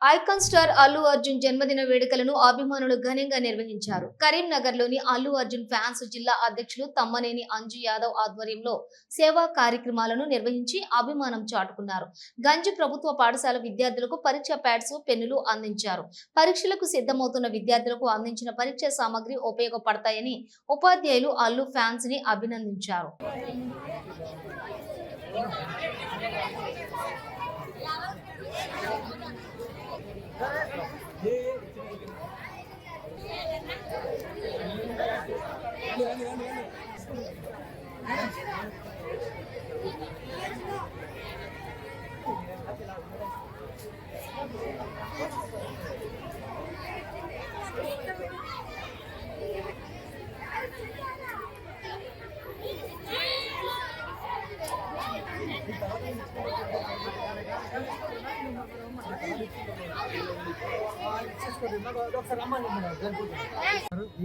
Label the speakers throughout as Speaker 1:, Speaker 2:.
Speaker 1: Icon star Allu Arjun జన్మదిన వేడుకలను అభిమానులు ఘనంగా నిర్వహించారు. కరీంనగర్లోని అల్లు అర్జున్ ఫ్యాన్స్ జిల్లా అధ్యక్షులు తమ్మనేని అంజు యాదవ్ ఆధ్వర్యంలో సేవా కార్యక్రమాలను నిర్వహించి అభిమానం చాటుకున్నారు. గంజి ప్రభుత్వ పాఠశాల విద్యార్థులకు పరీక్ష ప్యాడ్స్, పెన్నులు అందించారు. పరీక్షలకు సిద్ధమవుతున్న విద్యార్థులకు అందించిన పరీక్ష సామగ్రి ఉపయోగపడతాయని ఉపాధ్యాయులు అల్లు ఫ్యాన్స్ ని అభినందించారు.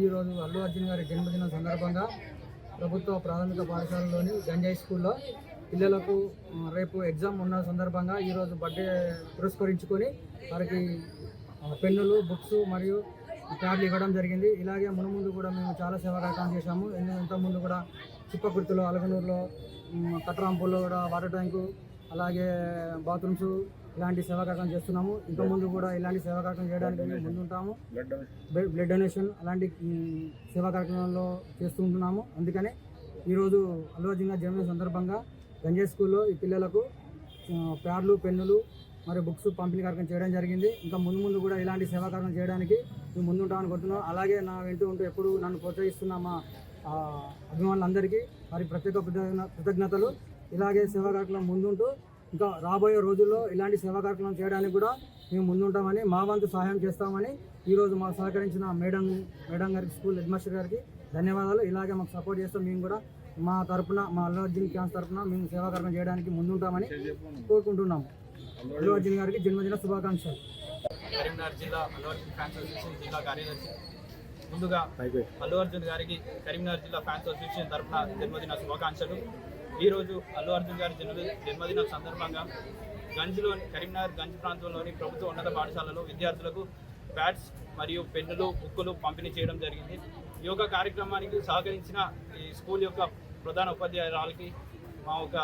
Speaker 2: ఈ రోజు అల్లు అర్జున్ గారి జన్మదిన సందర్భంగా ప్రభుత్వ ప్రాథమిక పాఠశాలలోని గంజాయి స్కూల్లో పిల్లలకు రేపు ఎగ్జామ్ ఉన్న సందర్భంగా ఈరోజు బర్త్డే పురస్కరించుకొని వారికి పెన్నులు, బుక్స్ మరియు ప్యాడ్లు ఇవ్వడం జరిగింది. ఇలాగే మునుముందు కూడా మేము చాలా సేవా కార్యక్రమం చేశాము. ఇంతకుముందు కూడా చిప్పకుర్తిలో, అలగనూరులో, కట్రాంపూర్లో కూడా వాటర్ ట్యాంకు, అలాగే బాత్రూమ్స్ ఇలాంటి సేవా కార్యక్రమం చేస్తున్నాము. ఇంతకుముందు కూడా ఇలాంటి సేవా కార్యక్రమం చేయడానికి మేము ముందుంటాము. బ్లడ్ డొనేషన్ అలాంటి సేవా కార్యక్రమంలో చేస్తుంటున్నాము. అందుకనే ఈరోజు అల్లు అర్జున్ గారి జన్మదిన సందర్భంగా గంజాయి స్కూల్లో ఈ పిల్లలకు ప్యాడ్లు, పెన్నులు మరియు బుక్స్ పంపిణీ కార్యక్రమం చేయడం జరిగింది. ఇంకా ముందు కూడా ఇలాంటి సేవా కార్యక్రమం చేయడానికి మేము ముందుంటామని కోరుతున్నాం. అలాగే నా వెంటూ ఉంటూ ఎప్పుడు నన్ను ప్రోత్సహిస్తున్న మా అభిమానులందరికీ వారి ప్రత్యేక కృతజ్ఞతలు. ఇలాగే సేవా కార్యక్రమం ముందుంటూ ఇంకా రాబోయే రోజుల్లో ఇలాంటి సేవా కార్యక్రమం చేయడానికి కూడా మేము ముందుంటామని, మా వంతు సహాయం చేస్తామని ఈరోజు మాకు సహకరించిన మేడం గారికి, స్కూల్ హెడ్ మాస్టర్ గారికి ధన్యవాదాలు. ఇలాగే మాకు సపోర్ట్ చేస్తాం. మేము కూడా మా తరఫున, మా అల్లు అర్జున్ క్యాంప్స్ తరఫున మేము సేవా కార్యక్రమం చేయడానికి ముందుంటామని కోరుకుంటున్నాము. అల్లు అర్జున్ గారికి జన్మదిన శుభాకాంక్షలు.
Speaker 3: కరీంనగర్ జిల్లా అల్లు అర్జున్ ఫ్యాన్స్ అసోసియేషన్ జిల్లా కార్యదర్శి. ముందుగా అల్లు అర్జున్ గారికి కరీంనగర్ జిల్లా ఫ్యాన్స్ అసోసియేషన్ తరఫున జన్మదిన శుభాకాంక్షలు. ఈరోజు అల్లు అర్జున్ గారి జన్మదిన సందర్భంగా కరీంనగర్ గంజ్ ప్రాంతంలోని ప్రభుత్వ ఉన్నత పాఠశాలలో విద్యార్థులకు ప్యాడ్స్ మరియు పెన్నులు, బుక్కులు పంపిణీ చేయడం జరిగింది. ఈ యొక్క కార్యక్రమానికి సహకరించిన ఈ స్కూల్ యొక్క ప్రధాన ఉపాధ్యాయురాలకి మా ఒక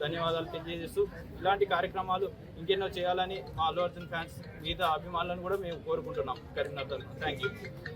Speaker 3: ధన్యవాదాలు తెలియజేస్తూ, ఇలాంటి కార్యక్రమాలు ఇంకెన్నో చేయాలని మా అల్లు అర్జున్ ఫ్యాన్స్ మిగతా అభిమానులను కూడా మేము కోరుకుంటున్నాం కరీంనగర్. Thank you.